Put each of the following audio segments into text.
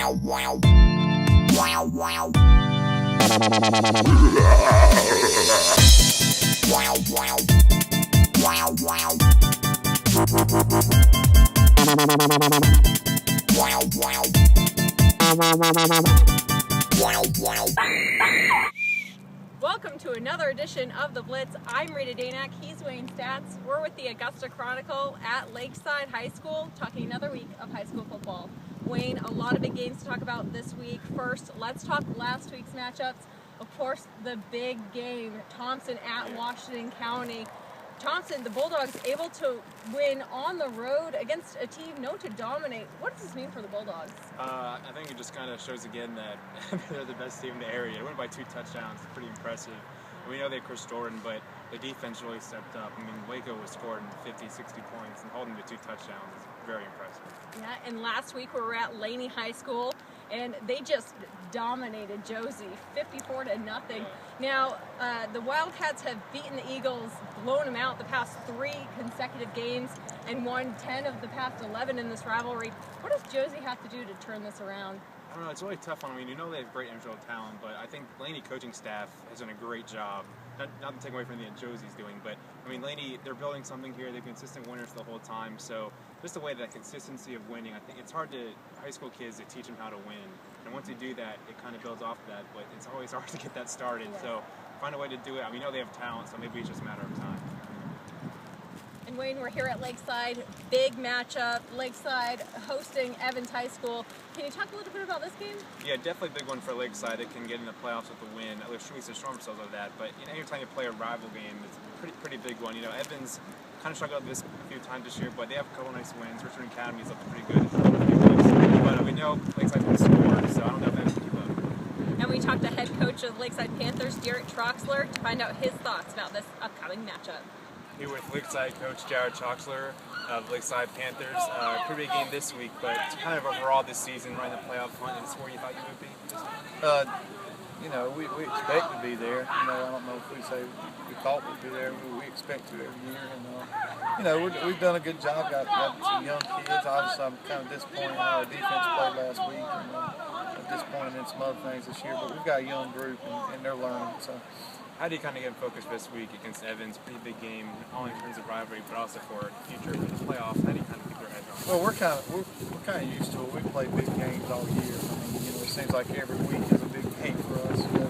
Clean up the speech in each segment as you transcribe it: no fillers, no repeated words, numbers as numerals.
Welcome to another edition of the Blitz. I'm Rita Danak, he's Wayne Stats. We're with the Augusta Chronicle at Lakeside High School, talking another week of high school football. Wayne, a lot of big games to talk about this week. First, let's talk last week's matchups. Of course, the big game, Thompson at Washington County. Thompson, the Bulldogs, able to win on the road against a team known to dominate. What does this mean for the Bulldogs? I think it just kind of shows again that they're the best team in the area. They went by 2 touchdowns. It's pretty impressive. We know they have Chris Jordan, but the defense really stepped up. I mean, Waco was scoring 50, 60 points, and holding the 2 touchdowns is very impressive. Yeah, and last week we were at Laney High School, and they just dominated Josie, 54-0. Now, the Wildcats have beaten the Eagles, blown them out the past 3 consecutive games, and won 10 of the past 11 in this rivalry. What does Josie have to do to turn this around? I don't know, it's really tough on them. I mean, you know they have great individual talent, but I think Laney coaching staff has done a great job. Not to take away from anything that Josie's doing, but I mean, Laney, they're building something here. They've been consistent winners the whole time. So just the way that consistency of winning, I think it's hard to high school kids to teach them how to win. And once you do that, it kind of builds off of that. But it's always hard to get that started. Yeah. So find a way to do it. I mean, you know they have talent, so maybe it's just a matter of time. And Wayne, we're here at Lakeside, big matchup, Lakeside hosting Evans High School. Can you talk a little bit about this game? Yeah, definitely a big one for Lakeside. It can get in the playoffs with a win. At least we should show themselves of that. But you know, anytime you play a rival game, it's a pretty big one. You know, Evans kind of struggled with this a few times this year, but they have a couple nice wins. Richmond Academy's looking pretty good. But we know Lakeside can score, so I don't know if Evans can keep up. And we talked to head coach of Lakeside Panthers, Derek Troxler, to find out his thoughts about this upcoming matchup. Here with Lakeside coach Jared Troxler of Lakeside Panthers. Pretty big game this week, but kind of overall this season, right in the playoff hunt. Is this where you thought you would be? You know, we expect to be there. You know, I don't know if we say we thought we'd be there. We expect to every year. And, you know, we've done a good job. Got some young kids. Obviously, I'm kind of disappointed in how our defense played last week. And I'm disappointed in some other things this year. But we've got a young group, and they're learning. So. How do you kind of get focused this week against Evans? Pretty big game, not only in terms of rivalry, but also for future playoffs. How do you kind of keep your head on? Well, we're kind of used to it. We play big games all year. I mean, you know, it seems like every week is a big game for us. You know,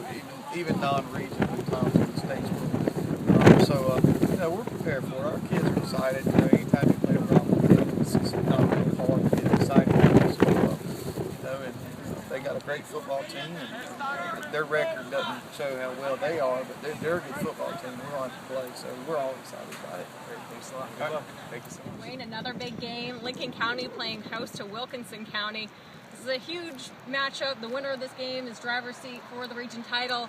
even non-regional times in the states. You know, we're prepared for it. Our kids are excited. You know, anytime you play a rival game, it's not really hard to get excited. So, you know, and they got a great football team, and their record doesn't show how well they are, but they're a good football team. We're on to play, so we're all excited about it. Great, thanks a lot. Good luck. Thank you so much. Wayne, another big game. Lincoln County playing host to Wilkinson County. This is a huge matchup. The winner of this game is driver's seat for the region title.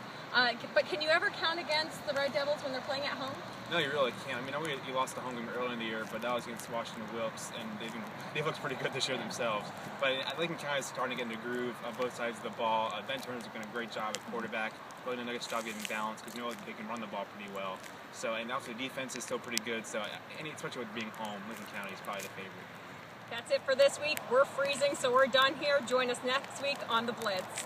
But can you ever count against the Red Devils when they're playing at home? No, you really can't. I mean, you lost the home game early in the year, but that was against Washington Wilkes, and they've looked pretty good this year themselves. But Lincoln County is starting to get in the groove on both sides of the ball. Ben Turner's doing a great job at quarterback, really doing a good job getting balanced because you know they can run the ball pretty well. So, and also the defense is still pretty good. So, especially with being home, Lincoln County is probably the favorite. That's it for this week. We're freezing, so we're done here. Join us next week on the Blitz.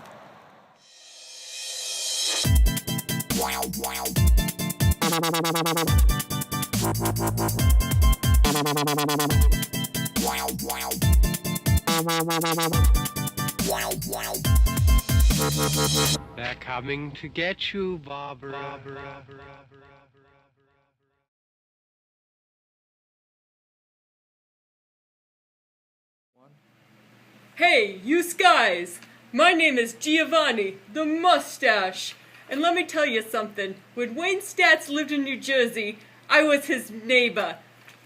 They're coming to get you, Barbara. Hey, you guys! My name is Giovanni, the mustache. And let me tell you something. When Wayne Stats lived in New Jersey, I was his neighbor.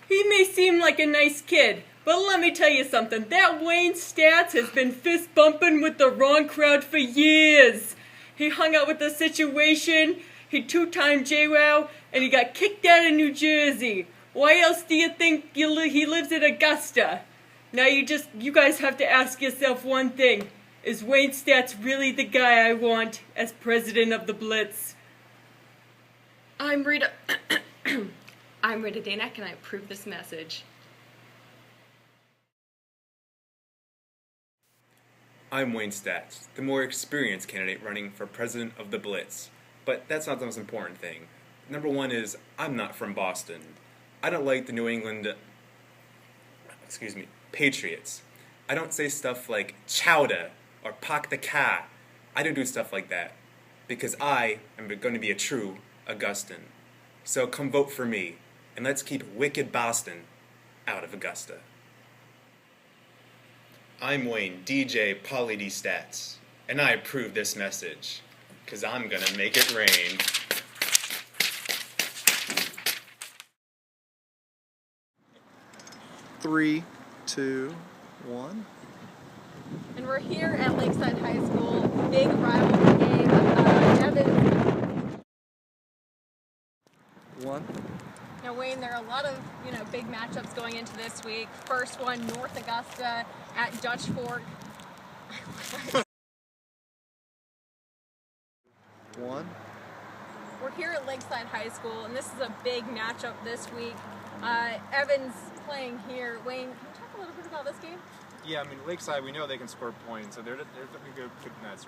He may seem like a nice kid, but let me tell you something. That Wayne Stats has been fist bumping with the wrong crowd for years. He hung out with the situation, he 2-time JWoww, and he got kicked out of New Jersey. Why else do you think he lives in Augusta? Now you guys have to ask yourself one thing. Is Wayne Stats really the guy I want as president of the Blitz? I'm Rita Danak, and I approve this message. I'm Wayne Stats, the more experienced candidate running for president of the Blitz. But that's not the most important thing. Number one is, I'm not from Boston. I don't like the New England, Patriots. I don't say stuff like chowda or pak the ka. I don't do stuff like that. Because I am going to be a true Augustan. So come vote for me, and let's keep wicked Boston out of Augusta. I'm Wayne, DJ Pauly D Stats, and I approve this message, because I'm going to make it rain. Three, two, one. And we're here at Lakeside High School, big rivalry game. Evans. One. Now, Wayne, there are a lot of big matchups going into this week. First one, North Augusta at Dutch Fork. One. We're here at Lakeside High School, and this is a big matchup this week. Evans playing here. Wayne, can you talk a little bit about this game? Yeah, I mean, Lakeside, we know they can score points, so they're definitely good in that